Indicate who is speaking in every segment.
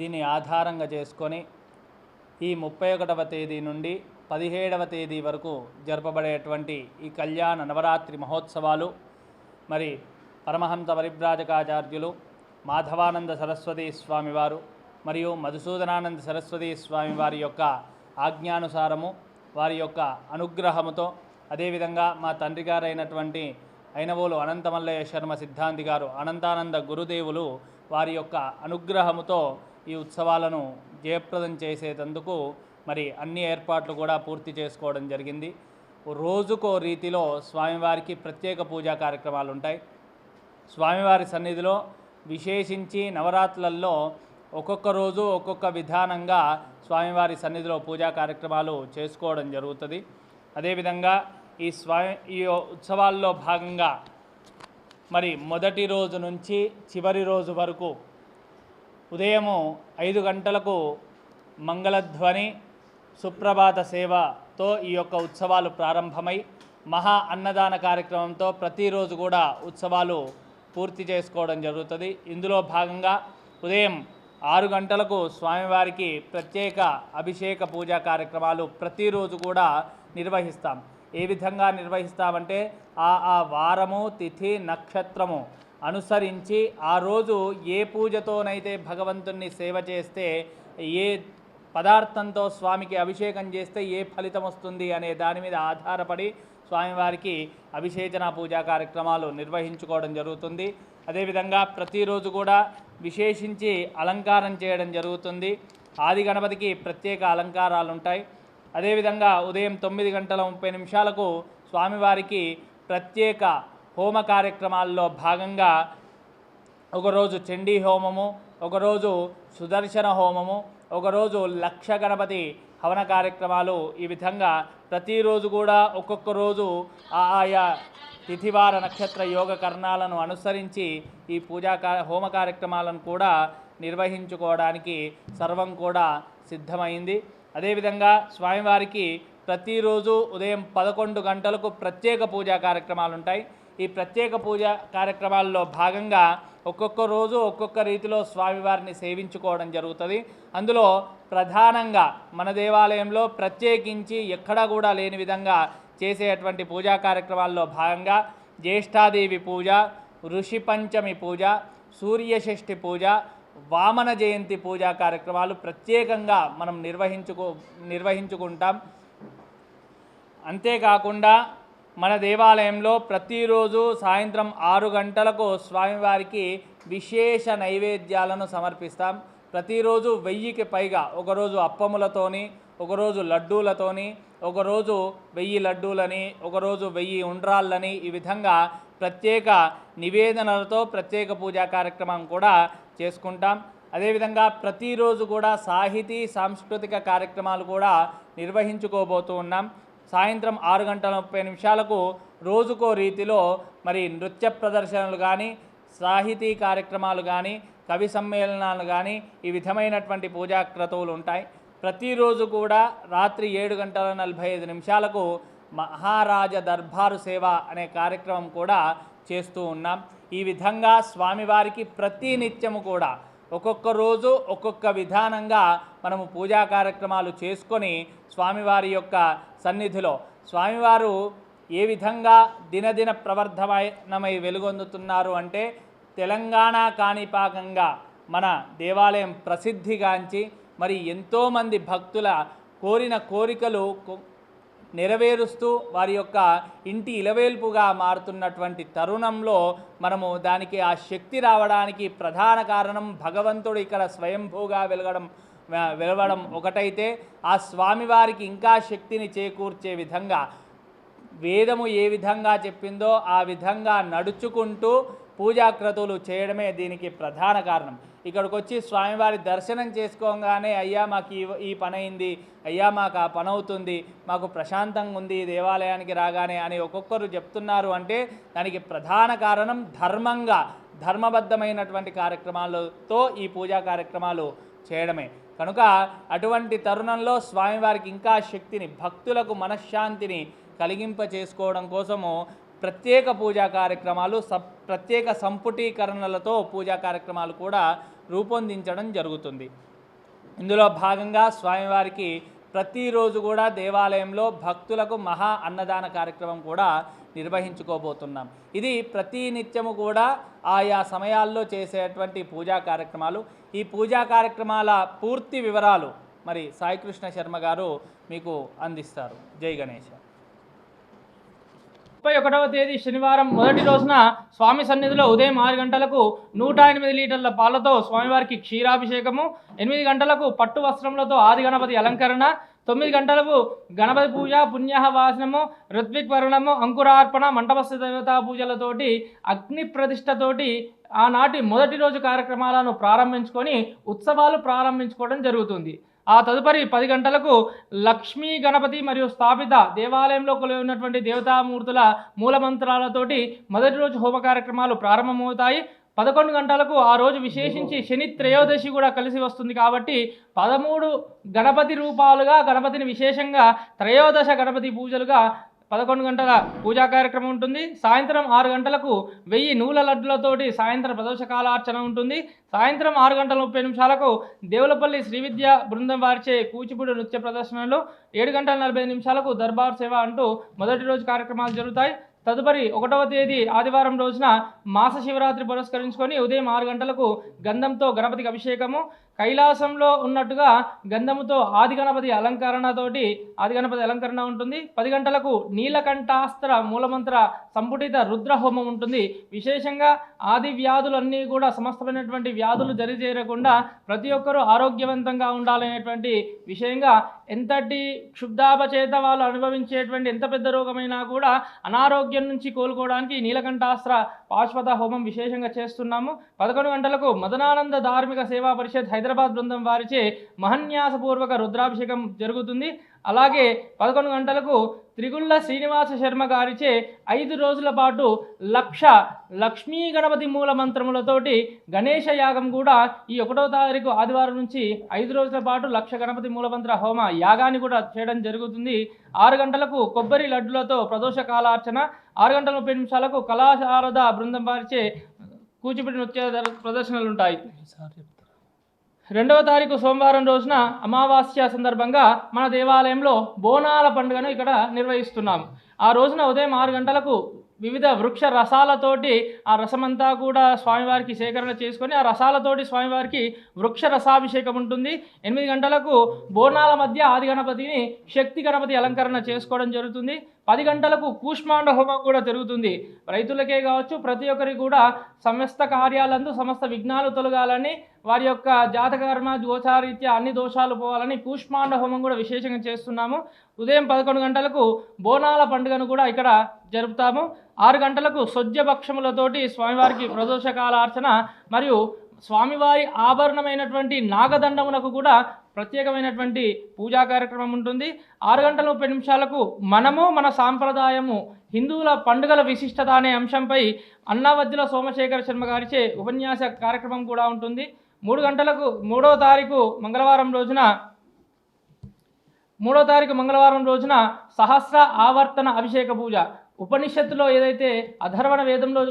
Speaker 1: దీన్ని ఆధారంగా చేసుకొని ఈ 31వ తేదీ నుండి 17వ తేదీ వరకు జరపబడేటువంటి ఈ కళ్యాణ నవరాత్రి మహోత్సవాలు మరి పరమహంస పరివ్రాజకాచార్యులు మాధవానంద సరస్వతీ స్వామివారు మరియు మధుసూదనానంద సరస్వతీ స్వామివారి యొక్క ఆజ్ఞానుసారము వారి యొక్క అనుగ్రహముతో అదేవిధంగా మా తండ్రి గారైనటువంటి ఐనవోలు అనంతమల్లయ్య శర్మ సిద్ధాంతి గారు అనంతానంద గురుదేవులు వారి యొక్క అనుగ్రహముతో ఈ ఉత్సవాలను జయప్రదం చేసేందుకు మరి అన్ని ఏర్పాట్లు కూడా పూర్తి చేసుకోవడం జరిగింది. రోజుకో రీతిలో స్వామివారికి ప్రత్యేక పూజా కార్యక్రమాలు ఉంటాయి. స్వామివారి సన్నిధిలో విశేషించి నవరాత్రులలో ఒక్కొక్క రోజు ఒక్కొక్క విధానంగా స్వామివారి సన్నిధిలో పూజా కార్యక్రమాలు చేసుకోవడం జరుగుతుంది. అదేవిధంగా ఈ ఉత్సవాల్లో భాగంగా మరి మొదటి రోజు నుంచి చివరి రోజు వరకు ఉదయము 5 గంటలకు మంగళధ్వని సుప్రభాత సేవతో ఈ యొక్క ఉత్సవాలు ప్రారంభమై మహా అన్నదాన కార్యక్రమంతో ప్రతిరోజు కూడా ఉత్సవాలు పూర్తి చేసుకోవడం జరుగుతుంది. ఇందులో భాగంగా ఉదయం 6 గంటలకు స్వామివారికి ప్రత్యేక అభిషేక పూజా కార్యక్రమాలు ప్రతిరోజు కూడా నిర్వహిస్తాం. ఏ విధంగా నిర్వహిస్తామంటే ఆ వారము తిథి నక్షత్రము అనుసరించి ఆ రోజు ఏ పూజతోనైతే భగవంతుణ్ణి సేవ చేస్తే ఏ పదార్థంతో స్వామికి అభిషేకం చేస్తే ఏ ఫలితం వస్తుంది అనే దాని మీద ఆధారపడి స్వామివారికి అభిషేచన పూజా కార్యక్రమాలు నిర్వహించుకోవడం జరుగుతుంది. అదేవిధంగా ప్రతిరోజు కూడా విశేషించి అలంకారం చేయడం జరుగుతుంది. ఆది గణపతికి ప్రత్యేక అలంకారాలు ఉంటాయి. అదేవిధంగా ఉదయం 9:30 స్వామివారికి ప్రత్యేక హోమ కార్యక్రమాల్లో భాగంగా ఒకరోజు చండీ హోమము, ఒకరోజు సుదర్శన హోమము, ఒకరోజు లక్ష గణపతి హవన కార్యక్రమాలు, ఈ విధంగా ప్రతిరోజు కూడా ఒక్కొక్క రోజు ఆయా తిథివార నక్షత్ర యోగ కర్ణాలను అనుసరించి ఈ హోమ కార్యక్రమాలను కూడా నిర్వహించుకోవడానికి సర్వం కూడా సిద్ధమైంది. అదేవిధంగా స్వామివారికి ప్రతిరోజు ఉదయం 11 గంటలకు ప్రత్యేక పూజా కార్యక్రమాలు ఉంటాయి. ఈ ప్రత్యేక పూజా కార్యక్రమాల్లో భాగంగా ఒక్కొక్క రోజు ఒక్కొక్క రీతిలో స్వామివారిని సేవించుకోవడం జరుగుతుంది. అందులో ప్రధానంగా మన దేవాలయంలో ప్రత్యేకించి ఎక్కడా కూడా లేని విధంగా చేసేటువంటి పూజా కార్యక్రమాల్లో భాగంగా జ్యేష్ఠాదేవి పూజ, ఋషి పంచమి పూజ, సూర్యషష్ఠి పూజ, వామన జయంతి పూజా కార్యక్రమాలు ప్రత్యేకంగా మనం నిర్వహించుకుంటాం. అంతేకాకుండా మన దేవాలయంలో ప్రతిరోజు సాయంత్రం 6 గంటలకు స్వామివారికి విశేష నైవేద్యాలను సమర్పిస్తాం. ప్రతిరోజు 1000కి పైగా, ఒకరోజు అప్పములతోని, ఒకరోజు లడ్డూలతోని, ఒకరోజు 1000 లడ్డూలని, ఒకరోజు 1000 ఉండ్రాళ్ళని, ఈ విధంగా ప్రత్యేక నివేదనలతో ప్రత్యేక పూజా కార్యక్రమం కూడా చేసుకుంటాం. అదేవిధంగా ప్రతిరోజు కూడా సాంస్కృతిక కార్యక్రమాలు కూడా నిర్వహించుకోబోతూ ఉన్నాం. సాయంత్రం 6:30 రోజుకో రీతిలో మరి నృత్య ప్రదర్శనలు కానీ, సాహితీ కార్యక్రమాలు కానీ, కవి సమ్మేళనాలు కానీ, ఈ విధమైనటువంటి పూజా క్రతువులు ఉంటాయి. ప్రతిరోజు కూడా రాత్రి 7:45 మహారాజ దర్బారు సేవ అనే కార్యక్రమం కూడా చేస్తూ ఉన్నాం. ఈ విధంగా స్వామివారికి ప్రతినిత్యము కూడా ఒక్కొక్క రోజు ఒక్కొక్క విధానంగా మనము పూజా కార్యక్రమాలు చేసుకొని స్వామివారి యొక్క సన్నిధిలో స్వామివారు ఏ విధంగా దినదిన ప్రవర్ధమానమై వెలుగొందుతున్నారు అంటే తెలంగాణ కాణిపాకంగా మన దేవాలయం ప్రసిద్ధిగాంచి మరి ఎంతోమంది భక్తుల కోరిన కోరికలు నెరవేరుస్తూ వారి యొక్క ఇంటి ఇలవేల్పుగా మారుతున్నటువంటి తరుణంలో మనము దానికి ఆ శక్తి రావడానికి ప్రధాన కారణం భగవంతుడు ఇక్కడ స్వయంభూగా వెలవడం ఒకటైతే, ఆ స్వామివారికి ఇంకా శక్తిని చేకూర్చే విధంగా వేదము ఏ విధంగా చెప్పిందో ఆ విధంగా నడుచుకుంటూ పూజాక్రతువులు చేయడమే దీనికి ప్రధాన కారణం. ఇక్కడికి వచ్చి స్వామివారి దర్శనం చేసుకోగానే అయ్యా మాకు ఈ పని అయింది, అయ్యా మాకు ఆ పని అవుతుంది, మాకు ప్రశాంతంగా ఉంది దేవాలయానికి రాగానే అని ఒక్కొక్కరు చెప్తున్నారు అంటే దానికి ప్రధాన కారణం ధర్మబద్ధమైనటువంటి కార్యక్రమాలతో ఈ పూజా కార్యక్రమాలు చేయడమే. కనుక అటువంటి తరుణంలో స్వామివారికి ఇంకా శక్తిని, భక్తులకు మనశ్శాంతిని కలిగింప చేసుకోవడం కోసము ప్రత్యేక పూజా కార్యక్రమాలు, ప్రత్యేక సంపుటీకరణలతో పూజా కార్యక్రమాలు కూడా రూపొందించడం జరుగుతుంది. ఇందులో భాగంగా స్వామివారికి ప్రతిరోజు కూడా దేవాలయంలో భక్తులకు మహా అన్నదాన కార్యక్రమం కూడా నిర్వహించుకోబోతున్నాం. ఇది ప్రతి నిత్యము కూడా ఆయా సమయాల్లో చేసేటువంటి పూజా కార్యక్రమాలు. ఈ పూజా కార్యక్రమాల పూర్తి వివరాలు మరి సాయికృష్ణ శర్మ గారు మీకు అందిస్తారు. జై గణేష.
Speaker 2: 31వ తేదీ శనివారం మొదటి రోజున స్వామి సన్నిధిలో ఉదయం 6 గంటలకు 108 లీటర్ల పాలతో స్వామివారికి క్షీరాభిషేకము, 8 గంటలకు పట్టు వస్త్రములతో ఆది గణపతి అలంకరణ, 9 గంటలకు గణపతి పూజ, పుణ్యాహవాసనము, ఋత్విక్వరణము, అంకురార్పణ, మంటపస్థ దేవతా పూజలతోటి అగ్ని ప్రతిష్టతోటి ఆనాటి మొదటి రోజు కార్యక్రమాలను ప్రారంభించుకొని ఉత్సవాలు ప్రారంభించుకోవడం జరుగుతుంది. ఆ తదుపరి 10 గంటలకు లక్ష్మీ గణపతి మరియు స్థాపిత దేవాలయంలో కొలువై ఉన్నటువంటి దేవతామూర్తుల మూలమంత్రాలతోటి మొదటి రోజు హోమ కార్యక్రమాలు ప్రారంభమవుతాయి. 11 గంటలకు ఆ రోజు విశేషించి శని త్రయోదశి కూడా కలిసి వస్తుంది కాబట్టి 13 గణపతి రూపాలుగా గణపతిని విశేషంగా త్రయోదశ గణపతి పూజలుగా 11 గంటల పూజా కార్యక్రమం ఉంటుంది. సాయంత్రం 6 గంటలకు 1000 నూల లడ్డులతోటి సాయంత్రం ప్రదోషకాలార్చన ఉంటుంది. సాయంత్రం 6 గంటల 30 నిమిషాలకు దేవులపల్లి శ్రీవిద్య బృందం వారిచే కూచిపూడి నృత్య ప్రదర్శనలు, 7 గంటల 45 నిమిషాలకు దర్బార్ సేవ అంటూ మొదటి రోజు కార్యక్రమాలు జరుగుతాయి. తదుపరి 1వ తేదీ ఆదివారం రోజున మాస శివరాత్రి పురస్కరించుకొని ఉదయం 6 గంటలకు గంధంతో గణపతికి అభిషేకము, కైలాసంలో ఉన్నట్టుగా గంధముతో ఆది గణపతి అలంకరణ ఉంటుంది. 10 గంటలకు నీలకంఠాస్త్ర మూలమంత్ర సంపుటిత రుద్ర హోమం ఉంటుంది. విశేషంగా ఆది వ్యాధులన్నీ కూడా సమస్తమైనటువంటి వ్యాధులు జరిచేరకుండా ప్రతి ఒక్కరూ ఆరోగ్యవంతంగా ఉండాలనేటువంటి విషయంగా ఎంతటి క్షుబ్ధాపచేత వాళ్ళు అనుభవించేటువంటి ఎంత పెద్ద రోగమైనా కూడా అనారోగ్యం నుంచి కోలుకోవడానికి నీలకంఠాస్త్ర పాశ్వత హోమం విశేషంగా చేస్తున్నాము. 11 గంటలకు మదనానంద ధార్మిక సేవా పరిషత్ హైదరాబాద్ బృందం వారిచే మహన్యాసపూర్వక రుద్రాభిషేకం జరుగుతుంది. అలాగే 11 గంటలకు త్రిగుళ్ళ శ్రీనివాస శర్మ గారిచే 5 రోజుల పాటు లక్ష్మీ గణపతి మూల మంత్రములతోటి గణేష యాగం కూడా ఈ 1వ తారీఖు ఆదివారం నుంచి 5 రోజుల పాటు లక్ష గణపతి మూలమంత్ర హోమ యాగాన్ని కూడా చేయడం జరుగుతుంది. 6 గంటలకు కొబ్బరి లడ్డులతో ప్రదోష కాలార్చన, 6 గంటల 30 నిమిషాలకు కళాశారద బృందం వారిచే కూచిపూడి నృత్య ప్రదర్శనలు ఉంటాయి. 2వ తారీఖు సోమవారం రోజున అమావాస్య సందర్భంగా మన దేవాలయంలో బోనాల పండుగను ఇక్కడ నిర్వహిస్తున్నాము. ఆ రోజున ఉదయం 6 గంటలకు వివిధ వృక్ష రసాలతోటి ఆ రసమంతా కూడా స్వామివారికి సేకరణ చేసుకొని ఆ రసాలతోటి స్వామివారికి వృక్ష రసాభిషేకం ఉంటుంది. 8 గంటలకు బోనాల మధ్య ఆది గణపతిని శక్తి గణపతి అలంకరణ చేసుకోవడం జరుగుతుంది. 10 గంటలకు కూష్మాండ హోమం కూడా జరుగుతుంది. రైతులకే కావచ్చు ప్రతి ఒక్కరికి కూడా సమస్త కార్యాలందు సమస్త విఘ్నాలు తొలగాలని, వారి యొక్క జాతకర్మ గోచారీత్యా అన్ని దోషాలు పోవాలని కూష్మాండ హోమం కూడా విశేషంగా చేస్తున్నాము. ఉదయం 11 గంటలకు బోనాల పండుగను కూడా ఇక్కడ జరుపుతాము. 6 గంటలకు సొజ్జభక్షములతోటి స్వామివారికి ప్రదోషకాలార్చన మరియు స్వామివారి ఆభరణమైనటువంటి నాగదండమునకు కూడా ప్రత్యేకమైనటువంటి పూజా కార్యక్రమం ఉంటుంది. 6 గంటల 30 నిమిషాలకు మనము మన సాంప్రదాయము హిందువుల పండుగల విశిష్టత అనే అంశంపై అన్నావద్దుల సోమశేఖర శర్మ గారిచే ఉపన్యాస కార్యక్రమం కూడా ఉంటుంది. 3 గంటలకు 3వ తారీఖు మంగళవారం రోజున సహస్ర ఆవర్తన అభిషేక పూజ. ఉపనిషత్తులో ఏదైతే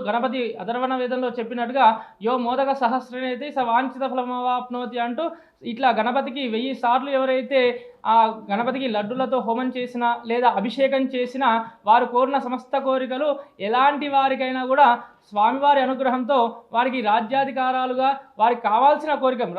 Speaker 2: గణపతి అధర్వణ వేదంలో చెప్పినట్టుగా యో మోదక సహస్రనేతి స వాంఛిత ఫలమవాప్నోతి అంటూ ఇట్లా గణపతికి 1000 సార్లు ఎవరైతే ఆ గణపతికి లడ్డులతో హోమం చేసినా లేదా అభిషేకం చేసినా వారు కోరిన సమస్త కోరికలు ఎలాంటి వారికైనా కూడా స్వామివారి అనుగ్రహంతో వారికి రాజ్యాధికారాలుగా వారికి కావాల్సిన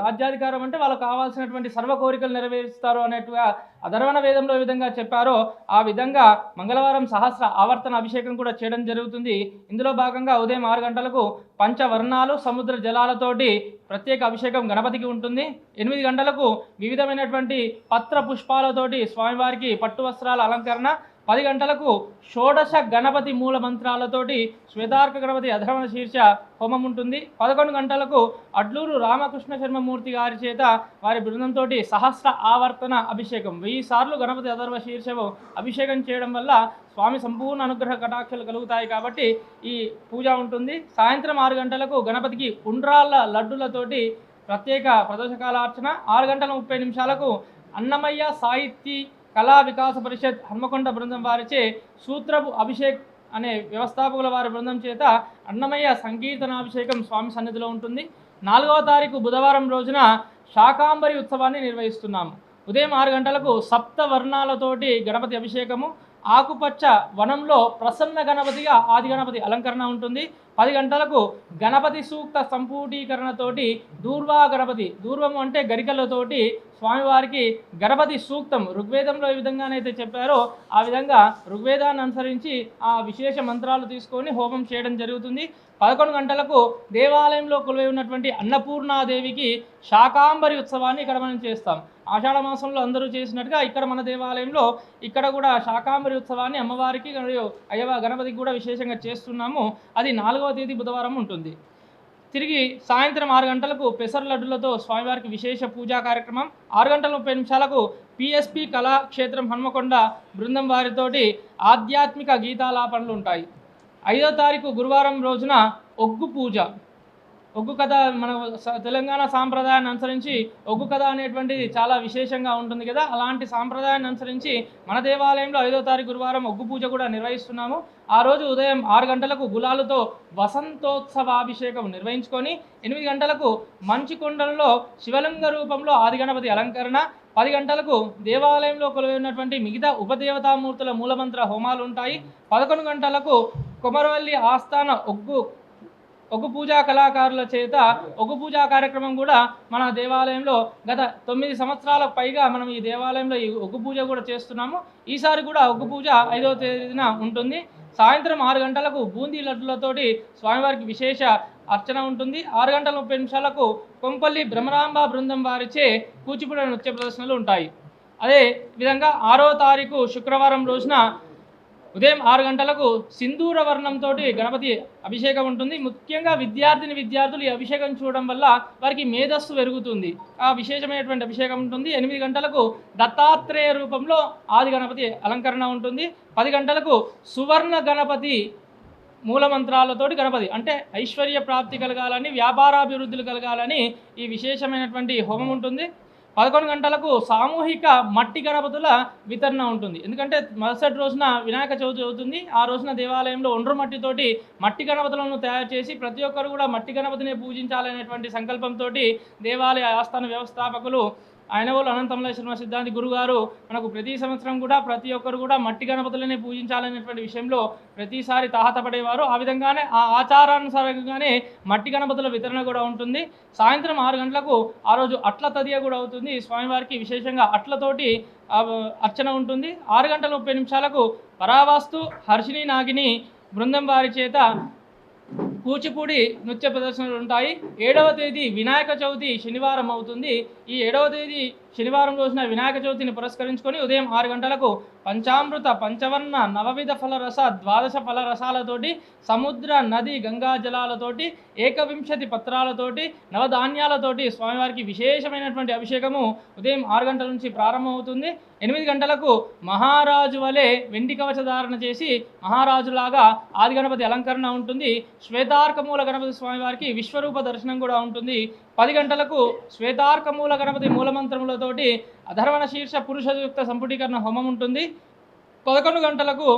Speaker 2: రాజ్యాధికారం అంటే వాళ్ళకు కావాల్సినటువంటి సర్వ కోరికలు నెరవేరుస్తారు అన్నట్టుగా అధర్వణ వేదంలో ఏ విధంగా చెప్పారో ఆ విధంగా మంగళవారం సహస్ర ఆవర్తన అభిషేకం కూడా చేయడం జరుగుతుంది. ఇందులో భాగంగా ఉదయం 6 గంటలకు పంచవర్ణాలు సముద్ర జలాలతోటి ప్రత్యేక అభిషేకం గణపతికి ఉంటుంది. 8 గంటలకు వివిధమైనటువంటి పత్ర పుష్పాలతోటి స్వామివారికి పట్టు వస్త్రాల అలంకరణ, 10 గంటలకు షోడశ గణపతి మూల మంత్రాలతోటి శ్వేతార్క గణపతి అధర్వణ శీర్ష హోమం ఉంటుంది. 11 గంటలకు అడ్లూరు రామకృష్ణ శర్మమూర్తి గారి చేత వారి బృందంతో సహస్ర ఆవర్తన అభిషేకం 1000 సార్లు గణపతి అధర్వ శీర్షము అభిషేకం చేయడం వల్ల స్వామి సంపూర్ణ అనుగ్రహ కటాక్షలు కలుగుతాయి కాబట్టి ఈ పూజ ఉంటుంది. సాయంత్రం 6 గంటలకు గణపతికి ఉండ్రాళ్ళ లడ్డులతోటి ప్రత్యేక ప్రదోషకాలార్చన, 6 గంటల 30 నిమిషాలకు అన్నమయ్య సాహితీ కళా వికాస పరిషత్ హన్మకొండ బృందం వారిచే సూత్రపు అభిషేక్ అనే వ్యవస్థాపకుల వారి బృందం చేత అన్నమయ్య సంకీర్తనాభిషేకం స్వామి సన్నిధిలో ఉంటుంది. 4వ తారీఖు బుధవారం రోజున శాకాంబరి ఉత్సవాన్ని నిర్వహిస్తున్నాము. ఉదయం 6 గంటలకు సప్త వర్ణాలతోటి గణపతి అభిషేకము, ఆకుపచ్చ వనంలో ప్రసన్న గణపతిగా ఆది గణపతి అలంకరణ ఉంటుంది. 10 గంటలకు గణపతి సూక్త సంపూటీకరణతోటి దూర్వా గణపతి, దూర్వము అంటే గరికలతోటి స్వామివారికి గణపతి సూక్తం ఋగ్వేదంలో ఏ విధంగానైతే చెప్పారో ఆ విధంగా ఋగ్వేదాన్ని అనుసరించి ఆ విశేష మంత్రాలు తీసుకొని హోమం చేయడం జరుగుతుంది. 11 గంటలకు దేవాలయంలో కొలువై ఉన్నటువంటి అన్నపూర్ణాదేవికి శాకాంబరి ఉత్సవాన్ని ఇక్కడ మనం చేస్తాం. ఆషాఢ మాసంలో అందరూ చేసినట్టుగా ఇక్కడ మన దేవాలయంలో ఇక్కడ కూడా శాకాంబరి ఉత్సవాన్ని అమ్మవారికి మరియు గణపతికి కూడా విశేషంగా చేస్తున్నాము. అది 4వ తేదీ బుధవారం ఉంటుంది. తిరిగి సాయంత్రం 6 గంటలకు పెసర లడ్డులతో స్వామివారికి విశేష పూజా కార్యక్రమం. 6 గంటల 30 నిమిషాలకు పిఎస్పి కళాక్షేత్రం హన్మకొండ బృందం వారితోటి ఆధ్యాత్మిక గీతాలాపనలు ఉంటాయి. 5వ తారీఖు గురువారం రోజున ఒగ్గు పూజ, ఒగ్గు కథ మన తెలంగాణ సాంప్రదాయాన్ని అనుసరించి ఒగ్గు కథ అనేటువంటిది చాలా విశేషంగా ఉంటుంది కదా. అలాంటి సాంప్రదాయాన్ని అనుసరించి మన దేవాలయంలో 5వ తారీఖు గురువారం ఒగ్గు పూజ కూడా నిర్వహిస్తున్నాము. ఆ రోజు ఉదయం 6 గంటలకు గులాలతో వసంతోత్సవాభిషేకం నిర్వహించుకొని 8 గంటలకు మంచికొండలలో శివలింగ రూపంలో ఆది గణపతి అలంకరణ, 10 గంటలకు దేవాలయంలో కొలువై ఉన్నటువంటి మిగతా ఉపదేవతామూర్తుల మూలమంత్ర హోమాలు ఉంటాయి. 11 గంటలకు కొమరవల్లి ఆస్థాన ఒగ్గు పూజా కళాకారుల చేత ఒగ్గు పూజా కార్యక్రమం కూడా మన దేవాలయంలో గత 9 సంవత్సరాల పైగా మనం ఈ దేవాలయంలో ఈ ఒగ్గు పూజ కూడా చేస్తున్నాము. ఈసారి కూడా ఒగ్గు పూజ 5వ తేదీన ఉంటుంది. సాయంత్రం 6 గంటలకు బూందీ లడ్డులతోటి స్వామివారికి విశేష అర్చన ఉంటుంది. 6 గంటల 30 నిమిషాలకు కొంపల్లి బ్రహ్మరాంబ బృందం వారిచే కూచిపూడి నృత్య ప్రదర్శనలు ఉంటాయి. అదే విధంగా 6వ తారీఖు శుక్రవారం రోజున ఉదయం 6 గంటలకు సింధూర వర్ణంతో గణపతి అభిషేకం ఉంటుంది. ముఖ్యంగా విద్యార్థులు ఈ అభిషేకం చూడడం వల్ల వారికి మేధస్సు పెరుగుతుంది. ఆ విశేషమైనటువంటి అభిషేకం ఉంటుంది. 8 గంటలకు దత్తాత్రేయ రూపంలో ఆది గణపతి అలంకరణ ఉంటుంది. 10 గంటలకు సువర్ణ గణపతి మూలమంత్రాలతోటి గణపతి అంటే ఐశ్వర్య ప్రాప్తి కలగాలని, వ్యాపారాభివృద్ధులు కలగాలని ఈ విశేషమైనటువంటి హోమం ఉంటుంది. 11 గంటలకు సామూహిక మట్టి గణపతుల వితరణ ఉంటుంది. ఎందుకంటే మరుసటి రోజున వినాయక చవితి అవుతుంది. ఆ రోజున దేవాలయంలో ఒండ్రు మట్టితోటి మట్టి గణపతులను తయారు చేసి ప్రతి ఒక్కరు కూడా మట్టి గణపతిని పూజించాలనేటువంటి సంకల్పంతో దేవాలయ ఆస్థాన వ్యవస్థాపకులు ఆయనవోలు అనంతమల్లేశ్వర సిద్ధాంతి గురుగారు మనకు ప్రతి సంవత్సరం కూడా ప్రతి ఒక్కరు కూడా మట్టి గణపతులనే పూజించాలనేటువంటి విషయంలో ప్రతిసారి తాహతపడేవారు. ఆ విధంగానే ఆ ఆచారానుసారంగానే మట్టి గణపతుల వితరణ కూడా ఉంటుంది. సాయంత్రం 6 గంటలకు ఆ రోజు అట్ల తదియ కూడా అవుతుంది. స్వామివారికి విశేషంగా అట్లతోటి అర్చన ఉంటుంది. 6 గంటల 30 నిమిషాలకు పరావాస్తు హర్షిణి నాగిని బృందం వారి చేత కూచిపూడి నృత్య ప్రదర్శనలు ఉంటాయి. 7వ తేదీ వినాయక చవితి శనివారం అవుతుంది. ఈ 7వ తేదీ శనివారం రోజున వినాయక చవితిని పురస్కరించుకొని ఉదయం 6 గంటలకు పంచామృత పంచవర్ణ నవవిధ ఫలరస 12 ఫలరసాలతోటి సముద్ర నది గంగా జలాలతోటి 21 పత్రాలతోటి నవధాన్యాలతోటి స్వామివారికి విశేషమైనటువంటి అభిషేకము ఉదయం 6 గంటల నుంచి ప్రారంభమవుతుంది. 8 గంటలకు మహారాజు వలె వెండి కవచధారణ చేసి మహారాజులాగా ఆది గణపతి అలంకరణ ఉంటుంది. శ్వేతార్కమూల గణపతి స్వామివారికి విశ్వరూప దర్శనం కూడా ఉంటుంది. 10 గంటలకు శ్వేతార్కమూల గణపతి మూలమంత్రములతోటి అధర్వణ శీర్ష పురుషయుక్త సంపుటీకరణ హోమం ఉంటుంది. 11 గంటలకు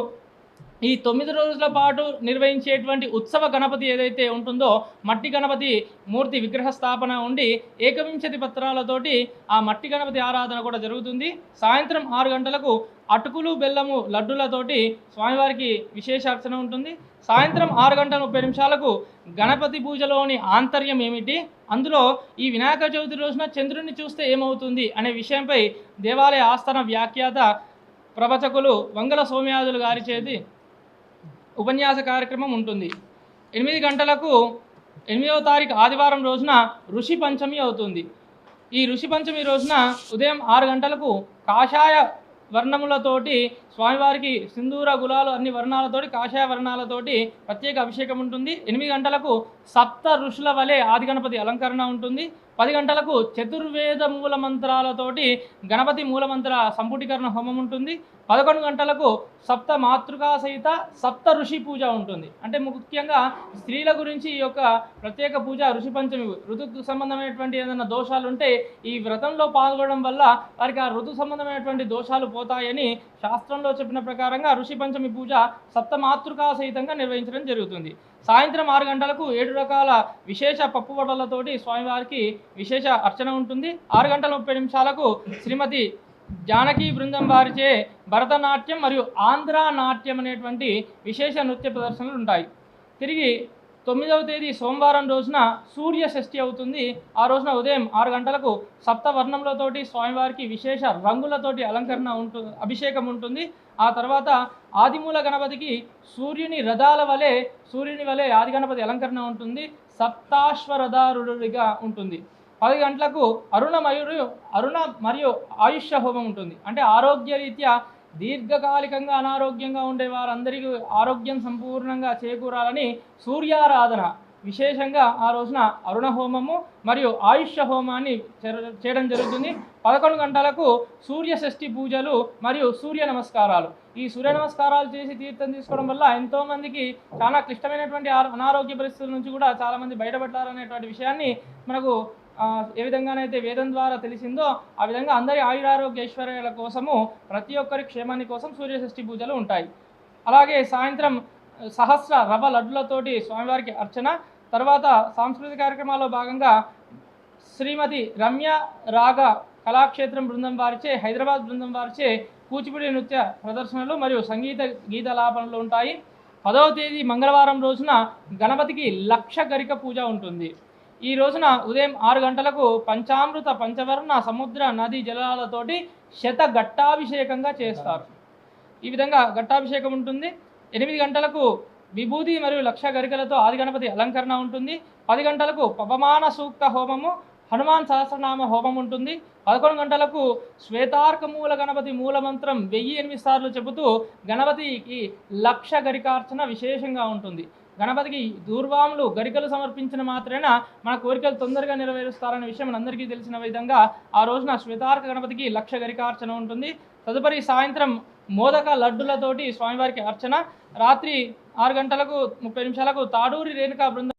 Speaker 2: ఈ 9 రోజుల పాటు నిర్వహించేటువంటి ఉత్సవ గణపతి ఏదైతే ఉంటుందో మట్టి గణపతి మూర్తి విగ్రహ స్థాపన ఉండి 21 పత్రాలతోటి ఆ మట్టి గణపతి ఆరాధన కూడా జరుగుతుంది. సాయంత్రం 6 గంటలకు అటుకులు బెల్లము లడ్డులతోటి స్వామివారికి విశేష అర్చన ఉంటుంది. సాయంత్రం 6 గంటల 30 నిమిషాలకు గణపతి పూజలోని ఆంతర్యం ఏమిటి, అందులో ఈ వినాయక చవితి రోజున చంద్రుడిని చూస్తే ఏమవుతుంది అనే విషయంపై దేవాలయ ఆస్థాన వ్యాఖ్యాత ప్రవచకులు వంగల సోమయాజులు గారి చేతి ఉపన్యాస కార్యక్రమం ఉంటుంది. 8 గంటలకు 8వ తారీఖు ఆదివారం రోజున ఋషి పంచమి అవుతుంది. ఈ ఋషి పంచమి రోజున ఉదయం 6 గంటలకు కాషాయ వర్ణములతోటి స్వామివారికి సింధూర గులాలు అన్ని వర్ణాలతోటి కాషాయ వర్ణాలతోటి ప్రత్యేక అభిషేకం ఉంటుంది. 8 గంటలకు సప్త ఋషుల వలె ఆది గణపతి అలంకరణ ఉంటుంది. 10 గంటలకు చతుర్వేద మూల మంత్రాలతోటి గణపతి మూలమంత్ర సంపుటీకరణ హోమం ఉంటుంది. 11 గంటలకు సప్త మాతృకా సహిత సప్త ఋషి పూజ ఉంటుంది. అంటే ముఖ్యంగా స్త్రీల గురించి ఈ యొక్క ప్రత్యేక పూజ ఋషి పంచమి ఋతు సంబంధమైనటువంటి ఏదైనా దోషాలు ఉంటే ఈ వ్రతంలో పాల్గొనడం వల్ల వారికి ఆ ఋతు సంబంధమైనటువంటి దోషాలు పోతాయని శాస్త్రంలో పురాణంలో చెప్పిన ప్రకారంగా ఋషి పంచమి పూజ సప్తమాతృకా సహితంగా నిర్వహించడం జరుగుతుంది. సాయంత్రం 6 గంటలకు 7 రకాల విశేష పప్పు వడలతోటి స్వామివారికి విశేష అర్చన ఉంటుంది. 6 గంటల 30 నిమిషాలకు శ్రీమతి జానకి బృందం వారిచే భరతనాట్యం మరియు ఆంధ్ర నాట్యం అనేటువంటి విశేష నృత్య ప్రదర్శనలు ఉంటాయి. తిరిగి 9వ తేదీ సోమవారం రోజున సూర్య షష్ఠి అవుతుంది. ఆ రోజున ఉదయం 6 గంటలకు సప్తవర్ణములతోటి స్వామివారికి విశేష రంగులతోటి అలంకరణ ఉంటుంది, అభిషేకం ఉంటుంది. ఆ తర్వాత ఆదిమూల గణపతికి సూర్యుని వలె ఆది గణపతి అలంకరణ ఉంటుంది. సప్తాశ్వరథారుడిగా ఉంటుంది. 10 గంటలకు అరుణ మరియు ఆయుష్య హోమం ఉంటుంది. అంటే ఆరోగ్యరీత్యా దీర్ఘకాలికంగా అనారోగ్యంగా ఉండే వారందరికీ ఆరోగ్యం సంపూర్ణంగా చేకూరాలని సూర్యారాధన విశేషంగా ఆ రోజున అరుణ హోమము మరియు ఆయుష్య హోమాన్ని చేయడం జరుగుతుంది. 11 గంటలకు సూర్య షష్ఠి పూజలు మరియు సూర్య నమస్కారాలు. ఈ సూర్య నమస్కారాలు చేసి తీర్థం తీసుకోవడం వల్ల ఎంతోమందికి చాలా క్లిష్టమైనటువంటి అనారోగ్య పరిస్థితుల నుంచి కూడా చాలామంది బయటపడ్డారనేటువంటి విషయాన్ని మనకు ఏ విధంగానైతే వేదం ద్వారా తెలిసిందో ఆ విధంగా అందరి ఆయురారోగ్య ఐశ్వర్యాల కోసము ప్రతి ఒక్కరి క్షేమాన్ని కోసం సూర్య షష్ఠి పూజలు ఉంటాయి. అలాగే సాయంత్రం సహస్ర రవ లడ్డులతోటి స్వామివారికి అర్చన. తర్వాత సాంస్కృతిక కార్యక్రమాల్లో భాగంగా శ్రీమతి రమ్య రాగ కళాక్షేత్రం బృందం వారిచే, హైదరాబాద్ బృందం వారిచే కూచిపూడి నృత్య ప్రదర్శనలు మరియు సంగీత గీతలాపనలు ఉంటాయి. 10వ తేదీ మంగళవారం రోజున గణపతికి లక్ష గరిక పూజ ఉంటుంది. ఈ రోజున ఉదయం 6 గంటలకు పంచామృత పంచవర్ణ సముద్ర నది జలాలతోటి శతఘట్టాభిషేకంగా చేస్తారు. ఈ విధంగా ఘట్టాభిషేకం ఉంటుంది. 8 గంటలకు విభూతి మరియు లక్ష గరికలతో ఆది గణపతి అలంకరణ ఉంటుంది. 10 గంటలకు పవమాన సూక్త హోమము, హనుమాన్ సహస్రనామ హోమం ఉంటుంది. 11 గంటలకు శ్వేతార్కమూల గణపతి మూలమంత్రం 1008 సార్లు చెబుతూ గణపతికి లక్ష గరికార్చన విశేషంగా ఉంటుంది. గణపతికి దూర్వాములు గరికలు సమర్పించిన మాత్రమే మన కోరికలు తొందరగా నెరవేరుస్తారనే విషయం మనందరికీ తెలిసిన విధంగా ఆ రోజున శ్వేతార్క గణపతికి లక్ష గరికార్చన ఉంటుంది. తదుపరి సాయంత్రం మోదక లడ్డులతోటి స్వామివారికి అర్చన. రాత్రి 6 గంటలకు 30 నిమిషాలకు తాడూరి రేణుకా బృందం